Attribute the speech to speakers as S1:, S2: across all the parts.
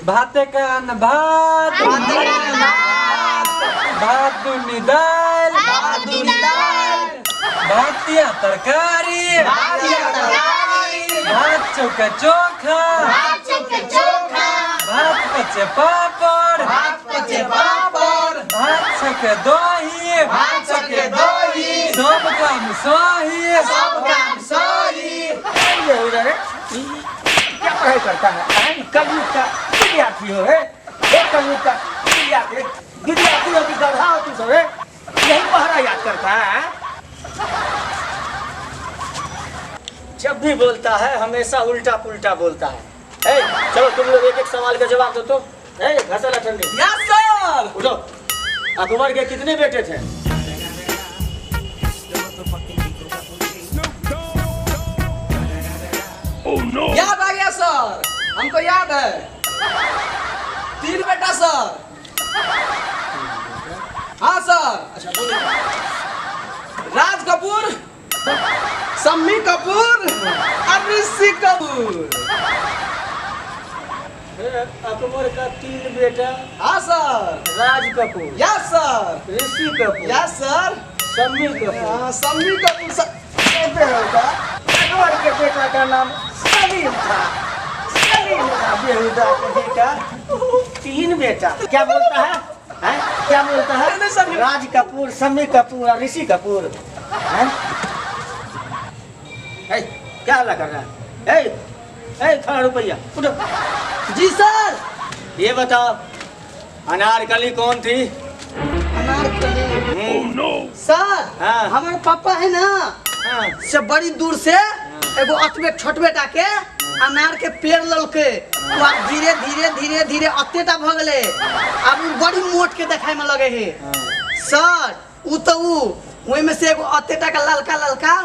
S1: भाते कान भात, भात दुनी दाल, भातिया तरकारी, भात चौका चोखा, भात पचे पापड़, भात छके दही, सब काम सही।
S2: क्या पढ़ाई करता है? कलयुग का विद्यार्थी हो है? एक कलयुग का विद्यार्थी हो कि गधा हो तू सब है? यही पहरा याद करता है? जब भी बोलता है हमेशा उल्टा पुल्टा बोलता है। चलो तुम लोग एक एक सवाल का जवाब दो तो। घसला ठंडी।
S1: Yes sir.
S2: उठो। अकबर के कितने बेटे थे?
S1: याद आ गया सर, हमको याद है। 3 बेटा सर। हाँ सर। अच्छा बोलिए। राज कपूर, सम्मी कपूर और ऋषि कपूर।
S2: अकबर का 3 बेटा।
S1: हाँ sir.
S2: Raj Kapoor,
S1: yes sir.
S2: Rishi Kapoor,
S1: yes sir.
S2: सम्मी कपूर।
S1: हाँ, सम्मी कपूर सर।
S2: अकबर के बेटा का नाम सलीम था। बेहुदा के बेटा 3 बेटा। क्या बोलता है? क्या बोलता है? राज कपूर, सम्मी कपूर और ऋषि कपूर। क्या लग रहा है? खड़ा रुपया उठो।
S1: जी सर।
S2: ये बताओ अनारकली कौन थी?
S1: अनारकली। सर
S2: हाँ।
S1: हमारे पापा है ना, से बड़ी दूर से एगो अतबे छोट बेटा के अनार के पेड़ ललके, धीरे धीरे धीरे धीरे अतेटा भ गए। अब बड़ी मोट के देखाय में लगे है सर। वही में से एगो अतेटा का ललका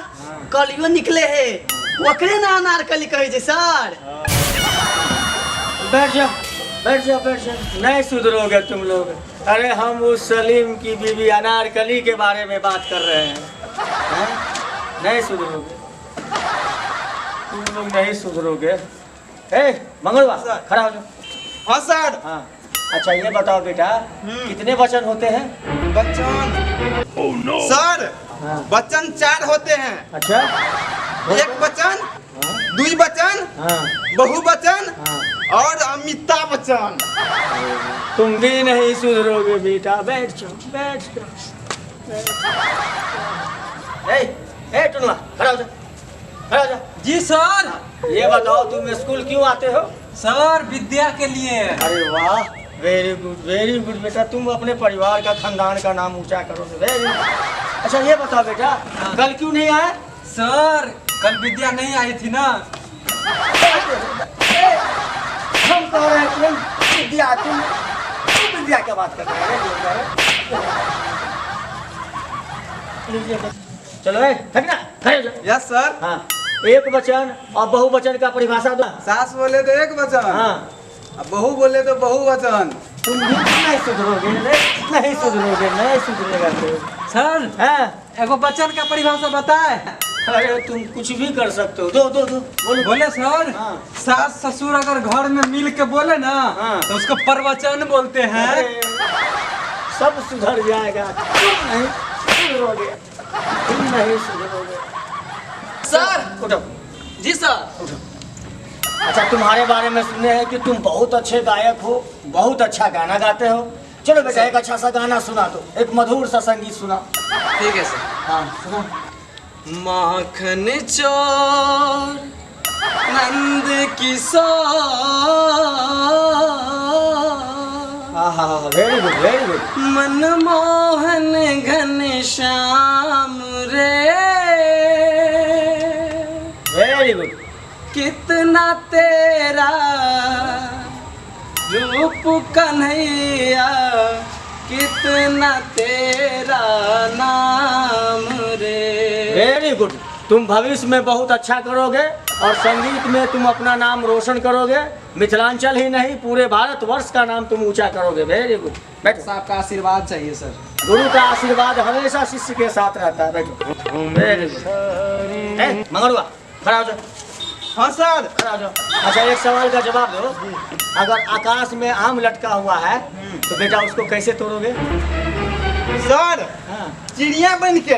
S1: कलियो निकले है, ओकरे ना अनारकली कहे छै सर।
S2: बैठ जाओ। नहीं सुधरोगे तुम लोग। अरे हम उस सलीम की बीवी अनारकली के बारे में बात कर रहे हैं। नहीं सुधरोगे तुम लोग, नहीं सुधरोगे। मंगलवा खड़ा हो जाओ।
S1: हाँ सर।
S2: हाँ अच्छा ये बताओ बेटा, कितने वचन होते हैं?
S1: बच्चन सर, बच्चन 4 होते हैं।
S2: अच्छा।
S1: एक बच्चन, 2 बच्चन, बहुवचन और अमिताभ बच्चन।
S2: तुम भी नहीं सुधरोगे बेटा। बैठ जाओ। टुनवा खड़ा हो जा।
S1: जी सर।
S2: ये बताओ तुम स्कूल क्यों आते हो?
S1: सर विद्या के लिए।
S2: अरे वाह, वेरी गुड बेटा। तुम अपने परिवार का, खानदान का नाम ऊंचा करोगे। Very good. अच्छा ये बताओ बेटा, कल क्यों नहीं आए?
S1: सर कल विद्या नहीं आई थी ना।
S2: हम कह रहे हैं तुम विद्या क्या बात कर रहे हैं? चलो
S1: यस सर।
S2: हाँ एक वचन और बहुवचन का परिभाषा दो।
S1: सास बोले तो एक वचन,
S2: हाँ
S1: बहू बोले तो बहुवचन।
S2: तुम भी नहीं सुधरोगे। नहीं सुधरेगा तो।
S1: सर एगो वचन का परिभाषा बताए।
S2: अरे तुम कुछ भी कर सकते हो। दो
S1: बोले सर।
S2: हाँ।
S1: सास ससुर अगर घर में मिल के बोले ना,
S2: हाँ।
S1: तो उसको प्रवचन बोलते हैं।
S2: सब सुधर जाएगा। तुम नहीं सुधरोगे।
S1: सर।
S2: उठो।
S1: जी सर।
S2: उठो। अच्छा तुम्हारे बारे में सुने हैं कि तुम बहुत अच्छे गायक हो, बहुत अच्छा गाना गाते हो। चलो बेटा एक अच्छा सा गाना सुना दो, एक मधुर सा संगीत सुना।
S1: ठीक है सर।
S2: हाँ सुना।
S1: माखन चोर नंद किशोर,
S2: वेरी गुड।
S1: मनमोहन घनश्याम रे,
S2: वेरी गुड।
S1: कितना तेरा रूप कन्हैया, कितना तेरा नाम रे।
S2: Very good. तुम भविष्य में बहुत अच्छा करोगे और संगीत में तुम अपना नाम रोशन करोगे। मिथिलांचल ही नहीं पूरे भारतवर्ष का नाम तुम ऊंचा करोगे। Very good. बैठो।
S1: आपका आशीर्वाद चाहिए सर।
S2: गुरु का आशीर्वाद हमेशा शिष्य के साथ रहता है। बैठो। Very good. मंगलवा खड़ा हो जाओ।
S3: हाँ सर।
S2: खड़ा हो जाओ। अच्छा एक सवाल का जवाब दो, अगर आकाश में आम लटका हुआ है तो बेटा उसको कैसे तोड़ोगे?
S3: सर
S2: हाँ।
S3: चिड़िया बन के।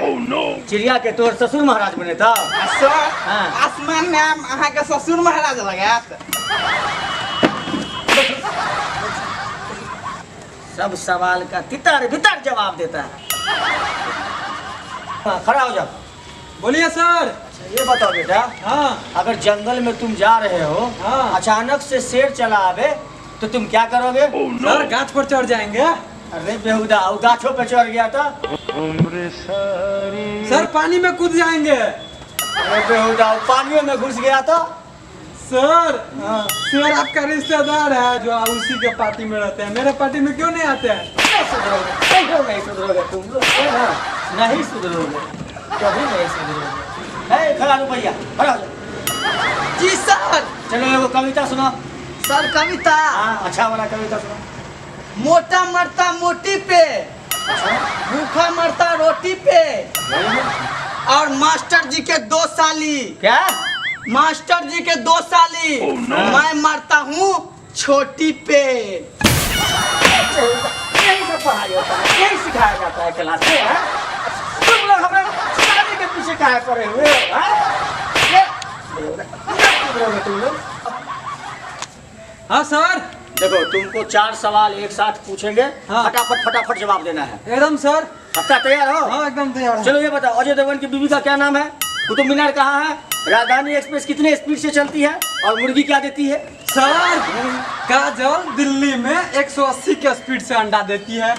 S2: चिड़िया के तोड़ ससुर महाराज बने था।
S3: सर
S2: हाँ।
S3: आसमान में अहाँ के ससुर महाराज लगात।
S2: सब सवाल का तितर बितर जवाब देता है। हाँ, खड़ा हो जाओ।
S4: बोलिए सर।
S2: अच्छा, ये बताओ बेटा,
S4: हाँ
S2: अगर जंगल में तुम जा रहे हो,
S4: हाँ।
S2: अचानक से शेर चला आवे तो तुम क्या करोगे?
S4: सर गाछ पर चढ़ जाएंगे।
S2: अरे बेहुदा, वो गाछों पे चढ़ गया था।
S4: सर पानी में कूद जाएंगे।
S2: अरे बेहुदा, वो पानियों में घुस गया था।
S4: सर
S2: हाँ।
S4: सर आपका रिश्तेदार है जो उसी के पार्टी में रहते हैं, मेरे पार्टी में क्यों नहीं आते हैं?
S2: नहीं सुधरोगे, नहीं सुधरोगे तुम लोग, है ना? नहीं सुधरोगे, कभी नहीं सुधरोगे। है खड़ा रुपया, खड़ा हो जाओ।
S1: जी सर।
S2: चलो एगो कविता सुनो।
S1: सर कविता।
S2: हाँ, अच्छा वाला कविता सुनो।
S1: मोटा मरता मोटी पे, भूखा मरता रोटी पे, और मास्टर जी के 2 साली।
S2: क्या?
S1: मास्टर जी के 2 साली। मैं मरता हूँ छोटी पे।
S2: यही सब पढ़ाई होता है, यही सिखाया जाता है क्लास में, है? तुम लोग हमें शादी के पीछे काहे पड़े हुए हो, हैं? सुधरोगे तुम लोग?
S4: हाँ सर।
S2: देखो तुमको 4 सवाल एक साथ पूछेंगे,
S4: हाँ।
S2: फटाफट फटाफट जवाब देना है।
S4: एकदम सर।
S2: पक्का तैयार हो?
S4: हाँ एकदम तैयार है।
S2: चलो ये बताओ, अजय देवगन की बीवी का क्या नाम है? कुतुब मीनार कहाँ है? राजधानी एक्सप्रेस कितने स्पीड से चलती है? और मुर्गी क्या देती है?
S4: सर काजल दिल्ली में 180 के स्पीड से अंडा देती है।